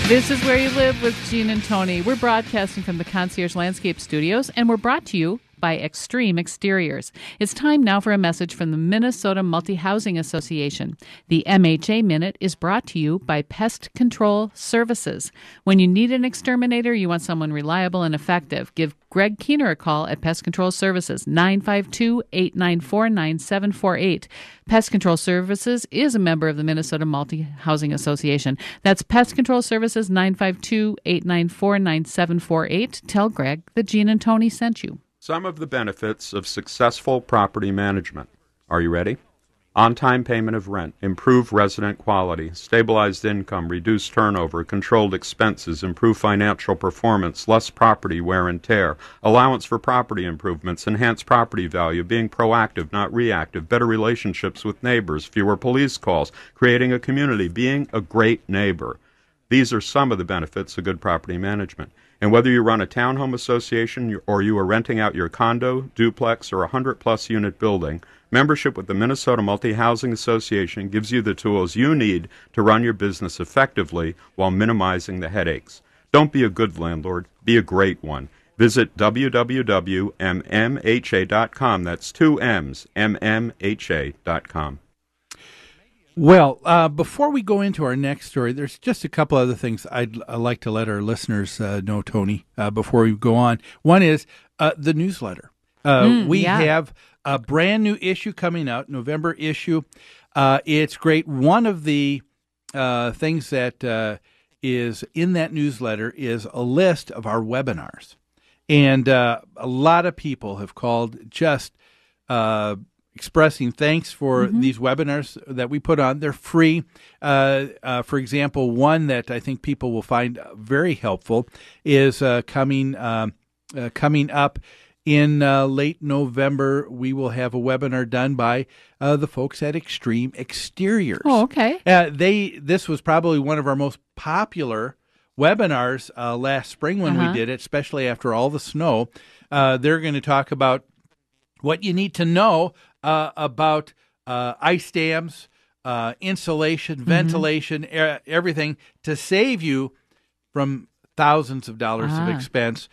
This is Where You Live with Gene and Tony. We're broadcasting from the Concierge Landscape Studios, and we're brought to you by Extreme Exteriors. It's time now for a message from the Minnesota Multi-Housing Association. The MHA Minute is brought to you by Pest Control Services. When you need an exterminator, you want someone reliable and effective, give Greg Keener a call at Pest Control Services, 952-894-9748. Pest Control Services is a member of the Minnesota Multi-Housing Association. That's Pest Control Services, 952-894-9748. Tell Greg that Gene and Tony sent you. Some of the benefits of successful property management. Are you ready? On-time payment of rent, improved resident quality, stabilized income, reduced turnover, controlled expenses, improved financial performance, less property wear and tear, allowance for property improvements, enhanced property value, being proactive, not reactive, better relationships with neighbors, fewer police calls, creating a community, being a great neighbor. These are some of the benefits of good property management. And whether you run a townhome association or you are renting out your condo, duplex, or 100-plus unit building, membership with the Minnesota Multi-Housing Association gives you the tools you need to run your business effectively while minimizing the headaches. Don't be a good landlord, be a great one. Visit www.mmha.com. That's two M's, mmha.com. Well, before we go into our next story, there's just a couple other things I'd like to let our listeners know, Tony, before we go on. One is the newsletter. We have a brand new issue coming out, November issue. It's great. One of the things that is in that newsletter is a list of our webinars. And a lot of people have called just expressing thanks for these webinars that we put on. They're free. For example, one that I think people will find very helpful is coming up in late November. We will have a webinar done by the folks at Extreme Exteriors. Oh, okay. This was probably one of our most popular webinars last spring when we did it, especially after all the snow. They're going to talk about what you need to know about ice dams, insulation, ventilation, everything to save you from thousands of dollars of expense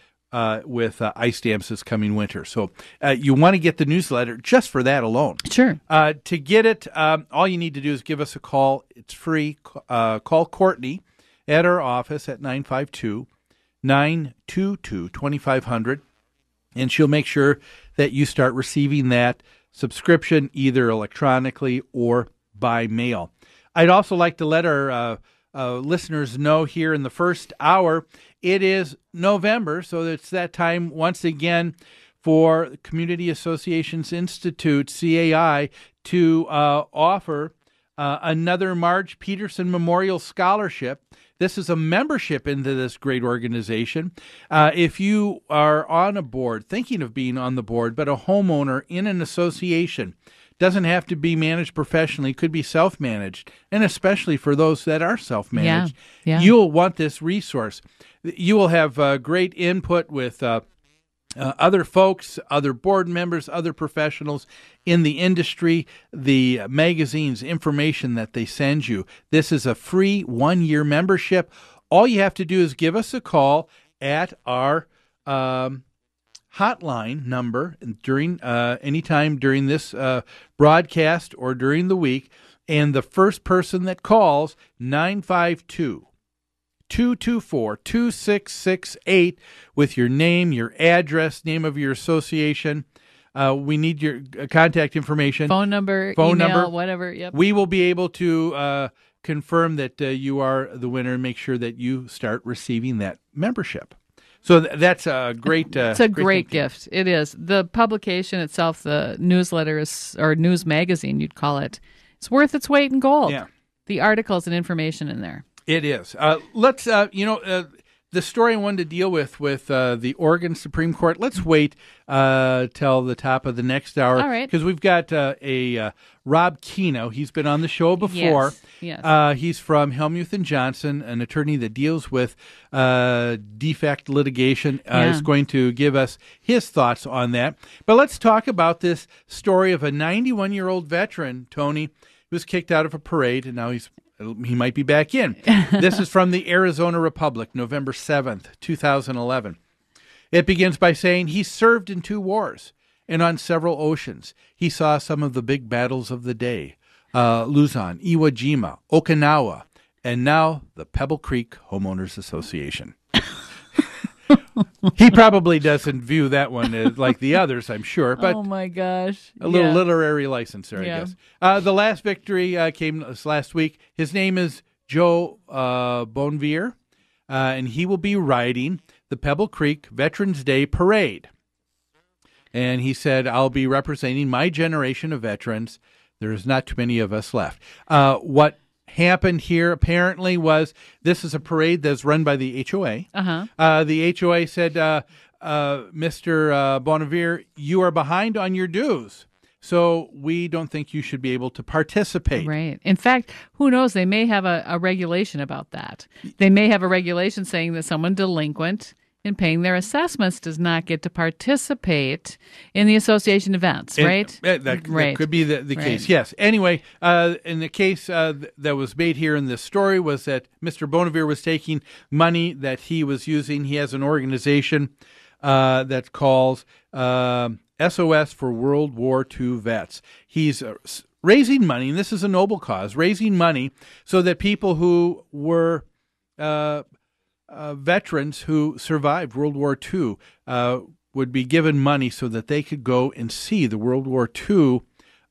with ice dams this coming winter. So you want to get the newsletter just for that alone. Sure. To get it, all you need to do is give us a call. It's free. Call Courtney at our office at 952-922-2500, and she'll make sure that you start receiving that subscription either electronically or by mail. I'd also like to let our listeners know here in the first hour, it is November, so it's that time once again for Community Associations Institute, CAI, to offer another Marge Peterson Memorial Scholarship. This is a membership into this great organization. If you are on a board, thinking of being on the board, but a homeowner in an association, doesn't have to be managed professionally, could be self-managed, and especially for those that are self-managed, you'll want this resource. You will have great input with other folks, other board members, other professionals in the industry, the magazines, information that they send you. This is a free 1-year membership. All you have to do is give us a call at our hotline number during anytime during this broadcast or during the week, and the first person that calls, 952-224-2668 with your name, your address, name of your association. We need your contact information. Phone number, email, whatever. Yep. We will be able to confirm that you are the winner and make sure that you start receiving that membership. So that's a great it's a great gift. It is. The publication itself, the newsletter is, or news magazine, you'd call it, it's worth its weight in gold. Yeah. The articles and information in there. It is. Let's, the story I wanted to deal with the Oregon Supreme Court, let's wait till the top of the next hour. All right. Because we've got a Rob Keno. He's been on the show before. Yes. He's from Helmuth & Johnson, an attorney that deals with defect litigation. Is going to give us his thoughts on that. But let's talk about this story of a 91-year-old veteran, Tony, who was kicked out of a parade, and now he's he might be back in. This is from the Arizona Republic, November 7th, 2011. It begins by saying, he served in 2 wars and on several oceans. He saw some of the big battles of the day, Luzon, Iwo Jima, Okinawa, and now the Pebble Creek Homeowners Association. He probably doesn't view that one as like the others, I'm sure. But oh, my gosh. A little literary license there, Yeah. I guess. The last victory came this last week. His name is Joe Bonvier, and he will be riding the Pebble Creek Veterans Day Parade. And he said, I'll be representing my generation of veterans. There's not too many of us left. What happened here apparently was this is a parade that's run by the HOA. The HOA said, Mr. Bonvier, you are behind on your dues, so we don't think you should be able to participate. Right. In fact, who knows? They may have a regulation about that. They may have a regulation saying that someone delinquent in paying their assessments does not get to participate in the association events, right? That could be the case, yes. Anyway, in the case that was made here in this story was that Mr. Bonvier was taking money that he was using. He has an organization that calls SOS for World War II Vets. He's raising money, and this is a noble cause, raising money so that people who were veterans who survived World War II would be given money so that they could go and see the World War II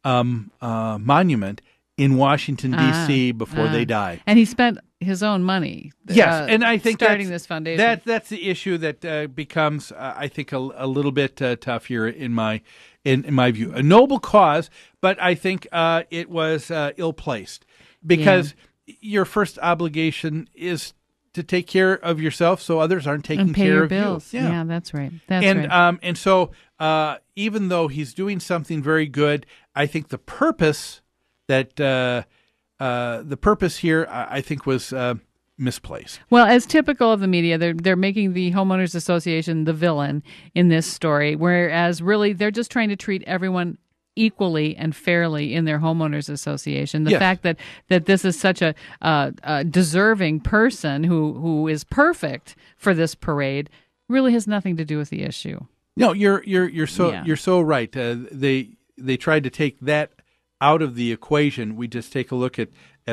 monument in Washington, D.C. before they die. And he spent his own money. Yes, and I think starting this foundation. That's the issue that becomes, I think, a little bit tough here in my view. A noble cause, but I think it was ill-placed because your first obligation is to take care of yourself so others aren't taking care of bills. you. Yeah, that's right. That's right. right. And so even though he's doing something very good, I think the purpose here, I think, was misplaced. Well, as typical of the media, they're making the Homeowners Association the villain in this story, whereas really they're just trying to treat everyone equally and fairly in their homeowners association. The fact that this is such a deserving person who is perfect for this parade really has nothing to do with the issue. No, you're so right. They tried to take that out of the equation. We just take a look at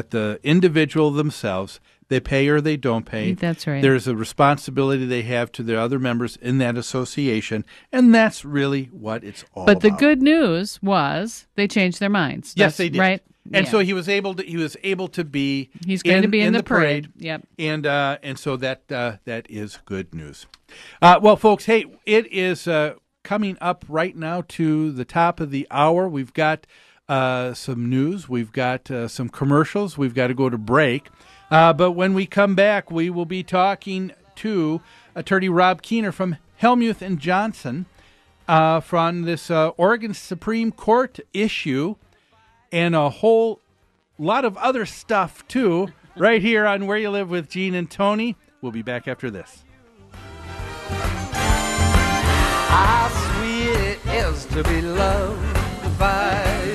the individual themselves. They pay or they don't pay. That's right. There's a responsibility they have to the other members in that association, and that's really what it's all about. But the good news was they changed their minds. Yes, they did. Right? And so he was able to be. He's going to be in the parade. Yep. And so that is good news. Well, folks, hey, it is coming up right now to the top of the hour. We've got some news. We've got some commercials. We've got to go to break. But when we come back, we will be talking to Attorney Rob Keener from Hellmuth and Johnson from this Oregon Supreme Court issue and a whole lot of other stuff, too, right here on Where You Live with Gene and Tony. We'll be back after this. How sweet it is to be loved by